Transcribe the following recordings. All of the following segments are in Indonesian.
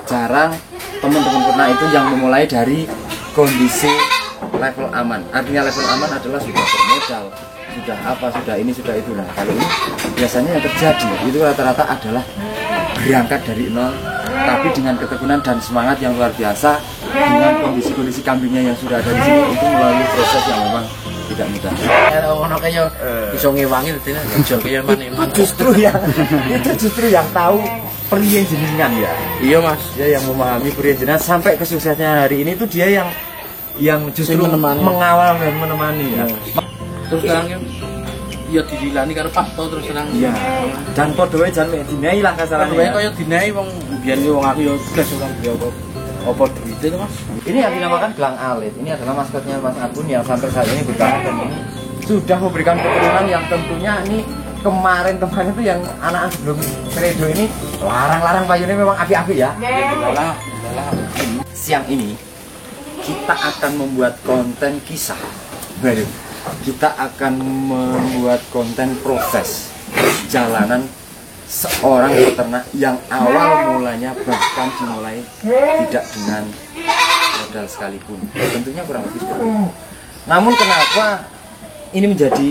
jarang teman-teman ternak itu yang memulai dari kondisi level aman. Artinya level aman adalah sudah bermodal, sudah apa, sudah ini, sudah itu. Nah, kalau ini biasanya yang terjadi itu rata-rata adalah berangkat dari nol, tapi dengan ketekunan dan semangat yang luar biasa, dengan kondisi-kondisi kambingnya yang sudah ada di sini, itu melalui proses yang memang tidak mudah. Ono kaya iso ngewangi dene jual kaya maneman. Itu justru yang tahu periyen jenengan ya. Iya Mas, Dia yang memahami periyen jenengan sampai kesuksesnya hari ini itu dia yang justru mengawal dan menemani ya. Terus sekarang kan ya dililani karo Pak To terus terang. Iya. Dan padha wae jan mek dinai lah kasarane. Padha wae kaya dinai wong biyen wong aku ya gas orang dia apa duite itu Mas. Ini yang dinamakan belang alit. Ini adalah maskotnya Mas Agun yang sampai saat ini bertahan dan ini sudah memberikan keturunan yang tentunya ini kemarin itu yang anak sebelum Kredo ini larang-larang payunnya memang api-api ya. Siang ini kita akan membuat konten kisah baru. Kita akan membuat konten proses perjalanan seorang peternak yang awal mulanya bahkan dimulai tidak dengan modal sekalipun. Tentunya kurang lebih seperti itu. Namun kenapa ini menjadi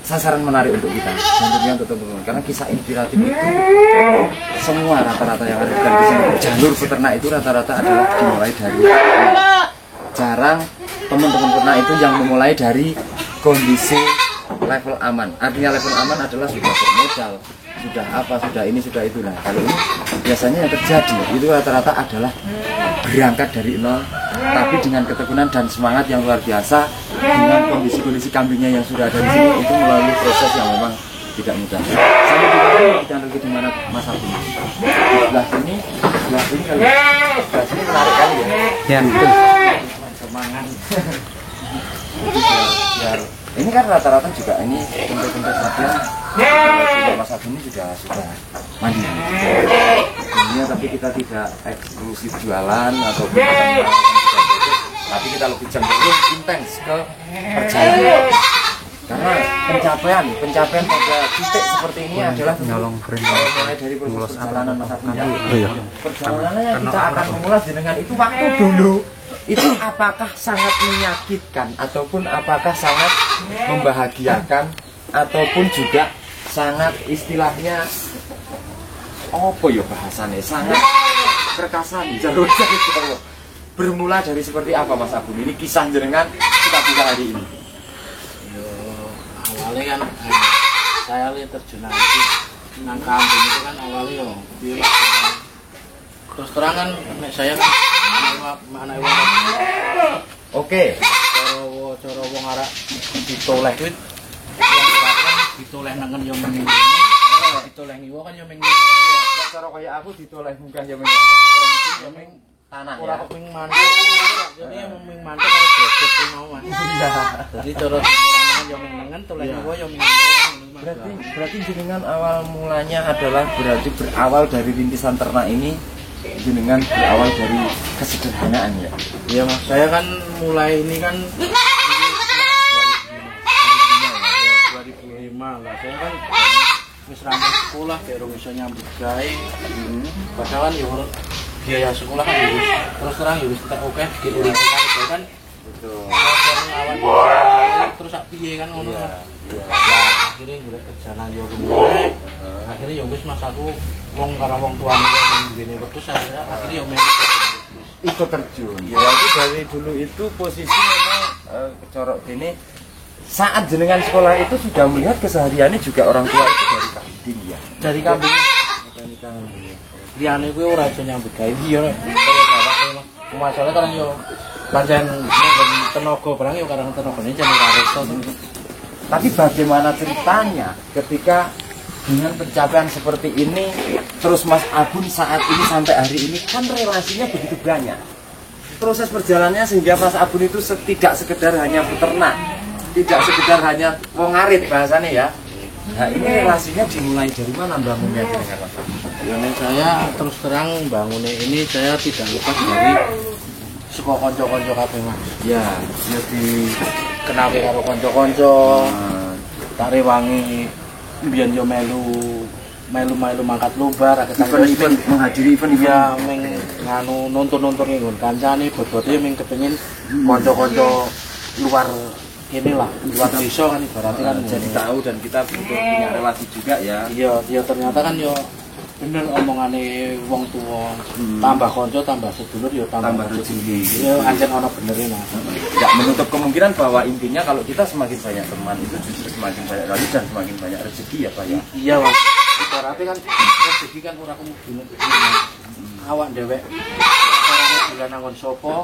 sasaran menarik untuk kita dan tentunya untuk teman-teman, karena kisah inspiratif itu semua rata-rata yang ada di sini jalur peternak itu rata-rata adalah dimulai dari jarang teman-teman peternak itu yang memulai dari kondisi level aman. Artinya level aman adalah sudah bermodal, sudah apa, sudah ini, sudah itu. Nah, kalau ini biasanya yang terjadi itu rata-rata adalah berangkat dari nol, tapi dengan ketekunan dan semangat yang luar biasa, dengan kondisi-kondisi kambingnya yang sudah ada di sini, itu melalui proses yang memang tidak mudah. Sampai kita lagi di mana Mas Agung? Di sebelah sini kali. Sebelah sini menarik kali ya. Ya, betul. Semangat. Biar ini kan rata-rata juga ini bentuk-bentuk sapian Mas Agung ini sudah mandi. Sebenarnya tapi kita tidak eksklusif jualan ataupun tapi kita lebih cenderung intens ke perjalanan. Karena pencapaian pada titik seperti ini adalah mulai dari proses perjalanan Mas Agung. Perjalanannya kita akan mengulas dengan itu waktu dulu. Itu apakah sangat menyakitkan ataupun apakah sangat membahagiakan ataupun juga sangat istilahnya apa ya bahasanya, sangat berkesan jalur bermula dari seperti apa Mas Agung? Ini kisah jenengan kita buka hari ini. Awalnya kan saya lihat terjun nanti nang kampung itu kan awalnya terus terang kan saya kan mana wong oke cara wong arek ditoleh kuwi ditoleh nangen yo meneng ditoleh ngiwo kan yo meneng cara kaya aku ditoleh bukan yo meneng tanah ora keping mantuk jadi yang ming mantuk karo bebek ki mau Mas. Iya. Jadi cara nangen yo menengen toleh ngiwo yo meneng. Berarti jenengan awal mulanya adalah berarti berawal dari rintisan ternak ini. Jenengan berawal dari kesederhanaan ya. Iya Mas, saya kan mulai ini kan 2005 lah. Saya kan wis rampung sekolah kayak urung iso nyambut gawe. Padahal kan yo biaya sekolah kan terus terang yo wis tak oke bikin urip kan. Betul. Terus sak piye kan ngono. Iya. Akhirnya golek kerjaan yo mulai. Akhirnya yo wis Mas aku wong karo wong tuane ngene wetu saya akhirnya yo ikut terjun. Ya itu dari dulu itu posisi memang corok ini saat jenengan sekolah itu sudah melihat kesehariannya juga orang tua itu dari kambing ya. Dari kambing. Liyane kuwi ora iso nyambut gawe yo kaya bapakne masalah kan yo pancen tenaga barang yo karang tenagane jan ora reso. Tapi bagaimana ceritanya ketika dengan pencapaian seperti ini terus Mas Agun saat ini sampai hari ini kan relasinya begitu banyak. Proses perjalanannya sehingga Mas Agun itu tidak sekedar hanya peternak, tidak sekedar hanya wong ngarit bahasanya ya. Nah ini relasinya dimulai dari mana bangunnya dengan Mas Agun? Ya saya terus terang bangunnya ini saya tidak lepas dari suka konco-konco kabeh Mas. Ya, jadi kenake karo konco-konco. Tak rewangi biyen yo melu mangkat lubar event menghadiri event ya nganu nonton-nonton nggon kancane bot-bote yo ming kepengin kanca-kanca luar inilah luar desa kan ibaratnya kan jadi tahu dan kita punya relasi juga ya. Iya ternyata kan yo bener omongane wong tua tambah konco tambah sedulur ya tambah rezeki ya anjen ana beneré Mas. Enggak menutup kemungkinan bahwa intinya kalau kita semakin banyak teman itu justru semakin banyak lagi dan semakin banyak rezeki ya Pak ya. Iya Mas. Ibaratnya kan rezeki kan ora kemungkinan awak dhewek ora bulan nang sapa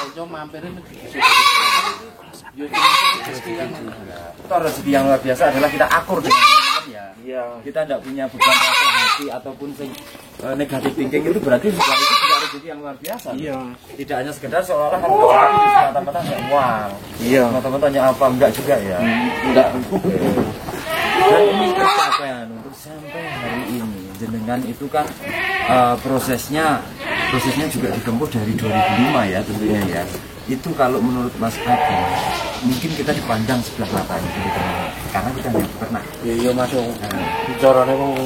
konco mampirin yo rezeki kan rezeki yang luar biasa adalah kita akur dengan teman ya. Iya. Kita tidak punya beban rasa hati ataupun negatif thinking itu berarti juga itu juga rezeki yang luar biasa. Iya. Tidak hanya sekedar seolah-olah kan semata-mata hanya uang. Iya. Semata-mata hanya apa enggak juga ya. Enggak. Dan ini pencapaian untuk sampai hari ini jenengan itu kan prosesnya juga ditempuh dari 2005 ya tentunya ya. Itu kalau menurut Mas Adi mungkin kita dipandang sebelah mata gitu karena kita nggak pernah. Iya masuk. Bicarane wong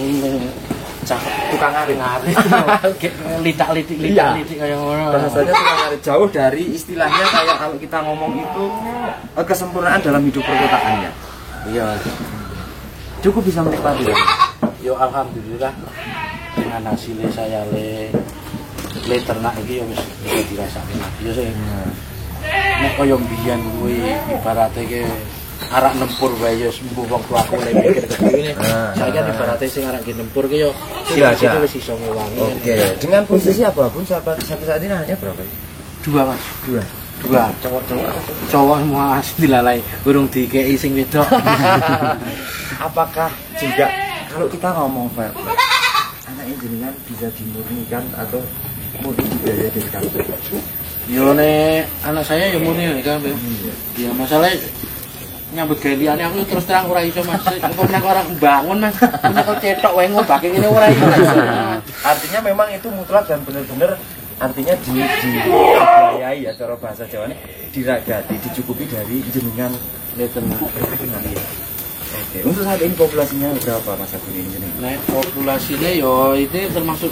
cah tukang ngarit. Litak-litik kayak ngono. Bahasanya tukang ngarit jauh dari istilahnya kayak kalau kita ngomong itu kesempurnaan dalam hidup perkotaannya. Iya. Cukup bisa menikmati ya. Yo alhamdulillah dengan hasilnya saya le ternak iki yo wis bisa dirasakan. Yo sih. Nek koyo mbiyen kuwi ibarate ke arek nempur wae yo sembuh wong tuaku le mikir kene. Saiki ibarate sing arek nempur ki yo sudah wis iso ngewangi. Oke, dengan posisi apapun sampai saat ini hanya berapa? 2 Mas. 2 cowok semua dilalai burung dikei sing wedok. Apakah juga kalau kita ngomong fair anak jenengan bisa dimurnikan atau murni biaya dari kampung? Yo nek anak saya ya murni kan. Ya masalahnya nyambut gawe liyane aku terus terang ora iso Mas. Kok nek ora bangun Mas, nek kok cetok wae ngobake ngene ora iso. Artinya memang itu mutlak dan benar-benar artinya dibiayai ya cara bahasa Jawa ini diragati, dicukupi dari jenengan ternak. Oke, untuk saat ini populasinya berapa Mas Agus ini? Nah, populasinya yo itu termasuk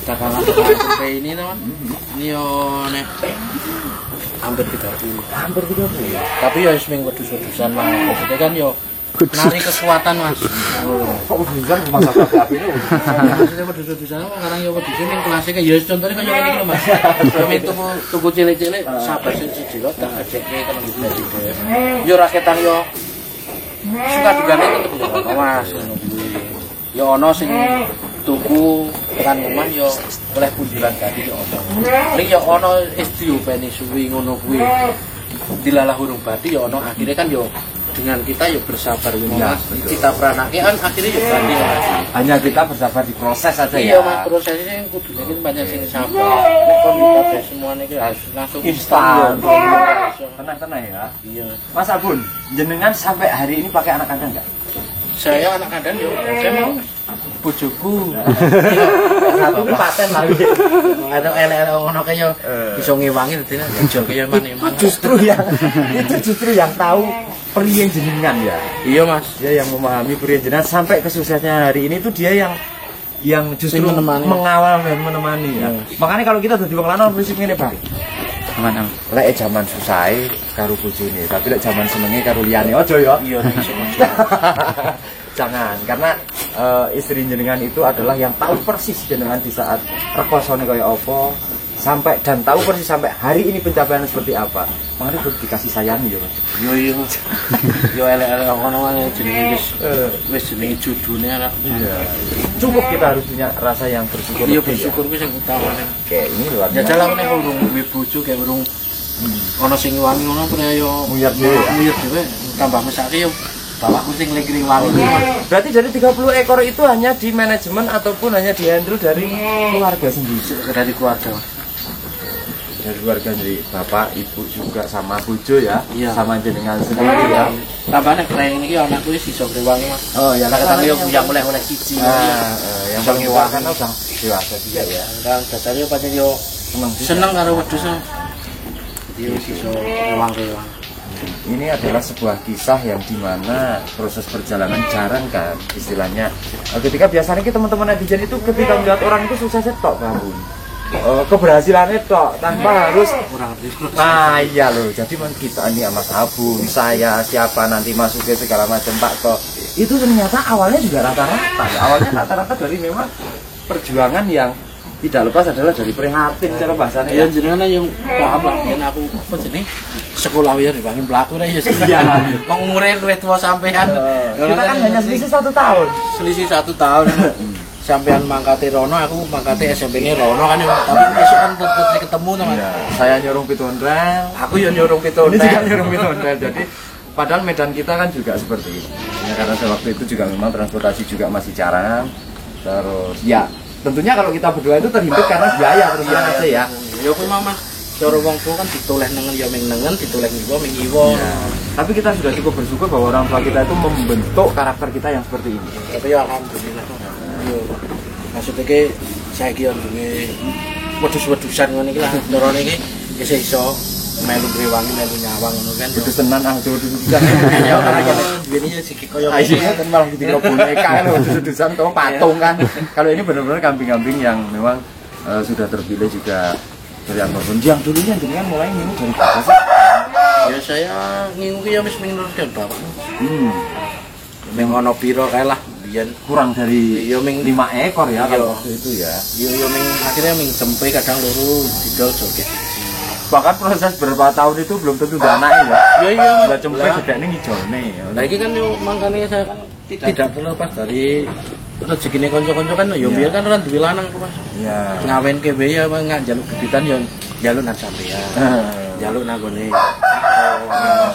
cakalan sampai ini teman. Ini yo nek hampir 30. Hampir 30 ya. Tapi yo seming wedhus-wedhusan Mas. Maksudnya kan yo nari kekuatan Mas. Kok wedhusan rumah sakit api ini? Maksudnya wedhus-wedhusan sekarang yo wedhus ning kelasnya kan yo contohnya kan yo ngene iki Mas. Yo tuku cilik-cilik sabar siji lho tak ajekke kan gitu. Yo raketan yo suka dugane tetep yo Mas ngono kuwi. Yo ana sing tuku tekan omah yo oleh punjulan tadi yo ono. Ning yo ono diopeni suwi ngono kuwi. Dilalah hurung badi yo ono akhirnya kan yo dengan kita yuk bersabar ya, Mas. Kita peranake kan akhirnya yuk badi ya. Hanya kita bersabar di proses saja ya. Iya Mas, prosesnya yang kudune kan banyak sing sabar. Nek kon kita semuanya iki harus langsung instan. Tenang-tenang ya. Iya. Mas Abun, jenengan sampai hari ini pakai anak kandang enggak? Saya anak kandang yo, saya mau bojoku. Satu itu paten lagi. Ada ele-ele ngono kaya iso ngewangi dadi bojo kaya man-man. Itu justru yang tahu priye jenengan ya. Iya Mas. Dia yang memahami priye jenengan sampai kesuksesnya hari ini tuh dia yang justru mengawal dan menemani ya. Makanya kalau kita dadi wong lanang prinsip ngene, Bang. Mana? Lek zaman susah karo bojone, tapi lek zaman senenge karo liyane aja ya. Iya, jangan, karena istri jenengan itu adalah yang tahu persis jenengan di saat rekosone kaya apa sampai dan tahu persis sampai hari ini pencapaian seperti apa. Makanya kudu dikasih sayang ya, Mas. Yo iya. Yo elek-elek ngono ae jenenge wis jenenge judune lah. Iya. Cukup kita harus punya rasa yang bersyukur. Iya, bersyukur kuwi sing utamane. Oke, ini luar biasa. Ya dalam nek urung duwe bojo kayak urung ana sing wangi ngono pre yo muyar dhewe tambah mesake yo bapakku sing lingkring wangi. Berarti dari 30 ekor itu hanya di manajemen ataupun hanya di handle dari keluarga sendiri? Dari keluarga. Dari keluarga sendiri, bapak, ibu juga sama bojo ya, iya. Sama jenengan sendiri ya. Tambahane kreng iki anakku wis iso rewangi Mas. Oh ya, kadang yo yang oleh siji. Yang paling wangi kan udah dewasa juga ya. Kan dasare pancen yo seneng karo wedhus. Dia wis iso rewang-rewang. Ini adalah sebuah kisah yang dimana proses perjalanan jarang kan istilahnya. Ketika biasanya teman-teman netizen itu ketika melihat orang itu suksesnya tok bangun. keberhasilannya tok tanpa harus kurang ngerti. iya loh. Jadi kita ini Mas Abun, saya siapa nanti masuk ke segala macam Pak Tok. Itu ternyata awalnya juga rata-rata. Awalnya rata-rata dari memang perjuangan yang tidak lepas adalah dari prihatin cara bahasanya. Ya jenengan yang paham lah yen aku apa jeneng sekolah ya dibangun pelaku ya. Iya. Wong umure luwih tua sampean. Kita kan hanya selisih 1 tahun. Selisih 1 tahun. Sampean mangkate Rono, aku mangkate SMP-ne Rono kan tapi besok kan tetep ketemu teman. Iya. Saya nyurung pitondrel, aku ya nyurung pitondrel. Ini juga nyurung pitondrel. Jadi padahal medan kita kan juga seperti itu. Ya, karena waktu itu juga memang transportasi juga masih jarang. Terus ya tentunya kalau kita berdua itu terhimpit karena biaya terus aja ya. Ya kuwi Mas. Cara wong tua kan ditoleh nengen ya ming nengen, ditoleh ngiwa ming ngiwa. Tapi kita sudah cukup bersyukur bahwa orang tua kita itu membentuk karakter kita yang seperti ini. Tapi ya alhamdulillah. Yo. Maksudnya ki saiki yo duwe wedhus-wedhusan ngene iki lah. Ndorone iki isih iso melu grewangi melu nyawang ngono kan. Wedhus tenan wedhus-wedhusan. Ya ora kene duweni yo siki koyo iya kan malah dikira boneka kan wedhus-wedhusan atau patung kan. Kalau ini benar-benar kambing-kambing yang memang sudah terpilih juga dari yang dulunya jenengan mulai ngingu dari berapa sih? Ya saya ngingu ki ya wis menurut bapak. Ming ono piro kae lah biyen Kurang dari ya ming 5 ekor ya kalau waktu itu ya. Yo ming akhirnya ming tempe kadang loro didol joget. Bahkan proses berapa tahun itu belum tentu udah anak ya. Iya. Udah cempe gedene ngijone. Nah iki kan yo mangkane saya kan tidak terlepas dari rezekine kanca-kanca kan yo biyen kan ora duwe lanang kok Mas. Iya. Ngawenke bae ya nggak njaluk gebitan yo njaluk nang sampean. Njaluk nang gone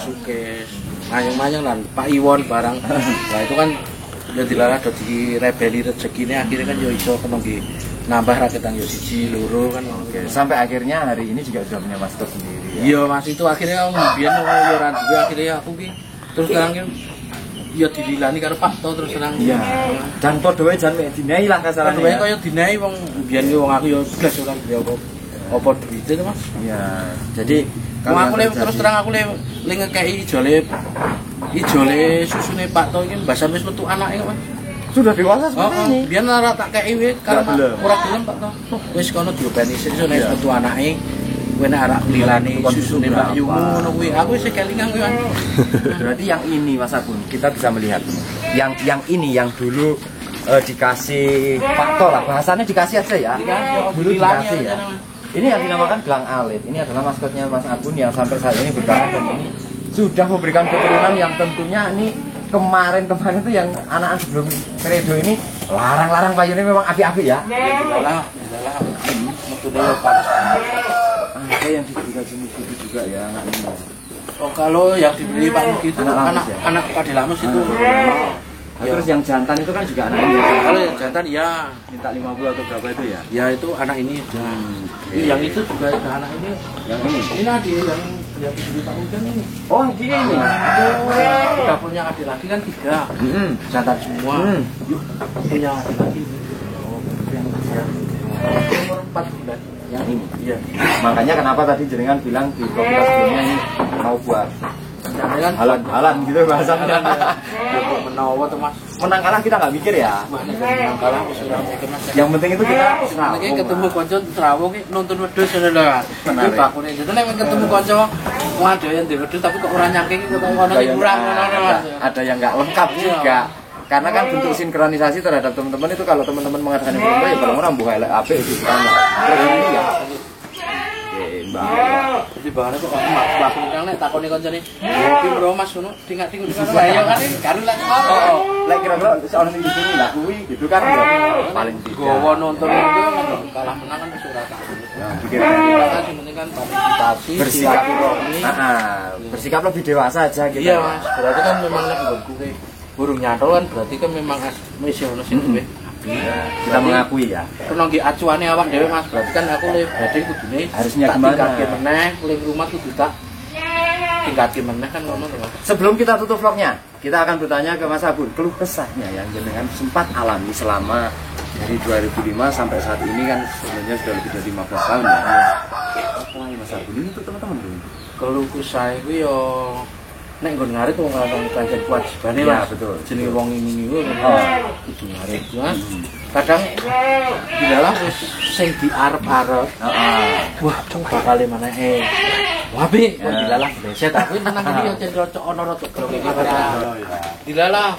Sukes. Mayang-mayang lan Pak Iwon barang. Nah itu kan ya dilarang dadi rebeli rezekine akhirnya kan yo iso kena nambah rakyat yo 1 loro kan. Oke, sampai akhirnya hari ini juga sudah punya master sendiri ya. Iya Mas itu akhirnya biyen yo ora duwe akhirnya aku ki terus sekarang ki ya dililani karo Pak To terus terang. Iya. Dan padha wae jan dinai lah kasarane. Padha wae kaya dinai wong biyen ki wong aku ya blas ora duwe apa duwite to Mas. Iya. Jadi wong aku terus terang aku le ngekeki ijole susune Pak To iki mbasa wis metu anake kok Mas. Sudah dewasa seperti ini. Biyen ora tak keki wae karena ora gelem Pak To. Wis kono diopeni sik sune metu anake. Kowe nek arek lilane susune Mbak Yu ngono kuwi. Aku wis kelingan kuwi. Berarti yang ini Mas Agun, kita bisa melihat. Yang ini yang dulu dikasih faktor lah, bahasanya dikasih aja ya. Dulu dikasih ya. Ini yang dinamakan gelang alit. Ini adalah maskotnya Mas Agun yang sampai saat ini bertahan dan ini sudah memberikan keturunan yang tentunya ini kemarin itu yang anak-anak sebelum kredo ini larang-larang payune memang api-api ya. Adalah metu dhewe panas. Ada yang diberikan jenis itu juga ya anak ini. Oh kalau yang dibeli Pak Mugi itu anak Pak Delamus itu. Nah, terus yang jantan itu kan juga anak ini. Kalau yang jantan ya Minta 50 atau berapa itu ya? ya itu anak ini. Yang itu juga anak ini. Yang ini. Ini adik yang dibeli Pak Mugi ini. Oh, gini ini. Kita punya adik lagi kan 3. Jantan semua. Punya adik lagi. Oh, yang ya. Umur 4 bulan. Yang ini. Iya. Makanya kenapa tadi jenengan bilang di vlog kita sebelumnya ini mau buat Kan halan-halan gitu bahasanya. menawa tuh Mas. Menang kalah kita nggak mikir ya. Menang kalah sudah mikir Mas. Yang penting itu kita Iki ketemu kanca trawuh ki nuntun wedhus ngono lho. Iki bakune itu nek ketemu kanca ngadoyan di wedhus tapi kok ora nyangking ketemu kono ki kurang ngono Mas. Ada yang nggak lengkap juga. Karena kan bentuk sinkronisasi terhadap teman-teman itu kalau teman-teman mengatakan itu ya kalau orang buka apik itu kan. Terus ini ya. Jadi bahannya kok bakune kan nek takoni kancane. Iki bro Mas ngono tingkat-tingkat saya kan lek ngono. Lek kira-kira soal ning sini lah kuwi gitu kan ya paling tidak. Gowo nonton itu kan kalah menang kan wis ora tak. Ya, pikir Yang penting kan partisipasi, bersikap bersikap lebih dewasa aja gitu. Iya Mas, berarti kan memang nek nggonku ki burung nyantol kan berarti kan memang wis ono sing duwe. Kita mengakui ya. Kena nggih acuane awak dhewe Mas, berarti kan aku le badhe kudune harusnya gimana? Tingkatke meneh, ling rumah kudu tak tingkatke meneh kan ngono to Mas. Sebelum kita tutup vlognya, kita akan bertanya ke Mas Abun keluh kesahnya yang jenengan sempat alami selama dari 2005 sampai saat ini kan sebenarnya sudah lebih dari 15 tahun ya. Apa yang Mas Abun ini untuk teman-teman dulu? Keluh kesah kuwi yo nek nggon ngarit wong pancen kewajibane Ya, Mas. betul. Jenenge wong ini kuwi kudu ngarit Mas. kadang di dalam sing diarep-arep wah bakal mana wabi di dalam beset tapi menang iki yo cenderung ono rada groge di dalam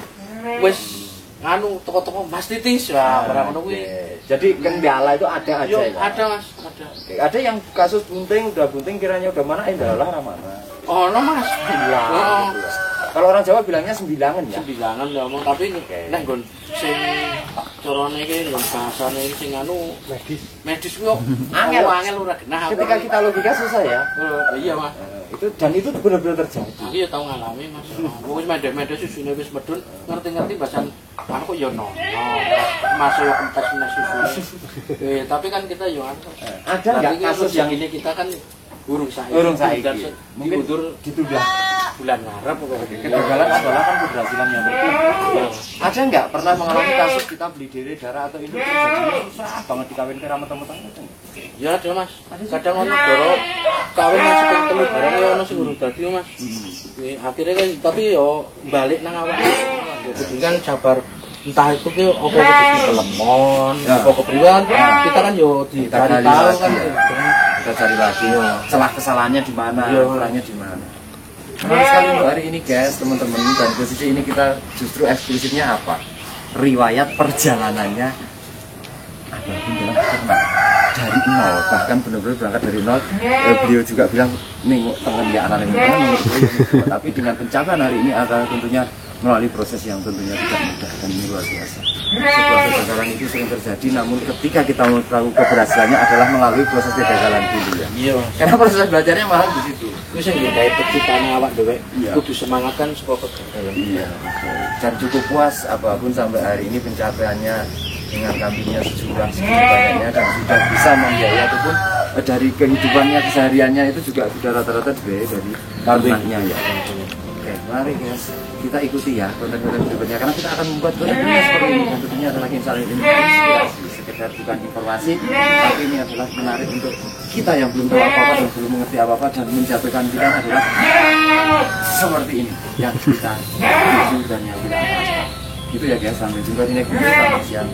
wis anu toko-toko Mas Titis ya ora ngono kuwi. Jadi kendala itu ada aja Yo, ya. ada Mas, ada. Ada yang kasus bunting kiranya udah mana dalah ramana. Oh, no Mas. Oh. Kalau orang Jawa bilangnya sembilangan ya. Sembilangan ya omong tapi nek nggon sing carane iki nggon bahasane iki sing anu medis kuwi angel ora genah. Ketika kita logika susah ya. Iya Mas. Itu benar-benar terjadi. Iya tau ngalami Mas. Wong wis medhe-medhe susune wis medun ngerti-ngerti bahasan anu kok ya no. Masuk yo entek menes susu. Tapi kan kita yo ada enggak kasus yang ini kita kan urung saiki. Mungkin ditunda bulan Maret pokoknya. Kegagalan adalah kan keberhasilan yang berikut. Ada enggak pernah mengalami kasus kita beli darah atau itu jadinya susah banget dikawin ke ramah-ramah itu? Ya ada Mas. Kadang ono doro kawin masih ping telu barang ya ono sing urung dadi Mas. Akhirnya kan tapi yo balik nang awak. Jadi kan sabar entah itu ki opo kudu kelemon, opo kepriwan, kita kan yo dicari tahu kan. Kita cari lagi celah kesalahannya di mana, kurangnya di mana. Menarik sekali untuk hari ini guys, teman-teman, dan posisi ini kita justru eksklusifnya apa? Riwayat perjalanannya Abang dalam peternak dari nol, bahkan benar-benar berangkat dari nol. Beliau juga bilang, nih teman ya anak tapi dengan pencapaian hari ini adalah tentunya melalui proses yang tentunya tidak mudah dan ini luar biasa. Sebuah kegagalan itu sering terjadi, namun ketika kita mau tahu keberhasilannya adalah melalui proses kegagalan dulu ya. Iya. Karena proses belajarnya malah di situ. Itu sing gawe penciptaan awak dhewe kudu semangatkan saka kegagalan. Iya. Dan cukup puas apapun sampai hari ini pencapaiannya dengan kambingnya sejumlah segitu banyaknya dan sudah bisa membiayai ataupun dari kehidupannya kesehariannya itu juga sudah rata-rata dibiayai dari kambingnya ya. Oke, mari guys kita ikuti ya konten-konten berikutnya karena kita akan membuat konten-konten seperti ini dan tentunya adalah misalnya ini inspirasi sekedar bukan informasi tapi ini adalah menarik untuk kita yang belum tahu apa-apa dan belum mengerti apa-apa dan menjatuhkan kita adalah seperti ini yang kita tuju dan yang kita harapkan gitu ya guys, sampai jumpa di next video, selamat siang.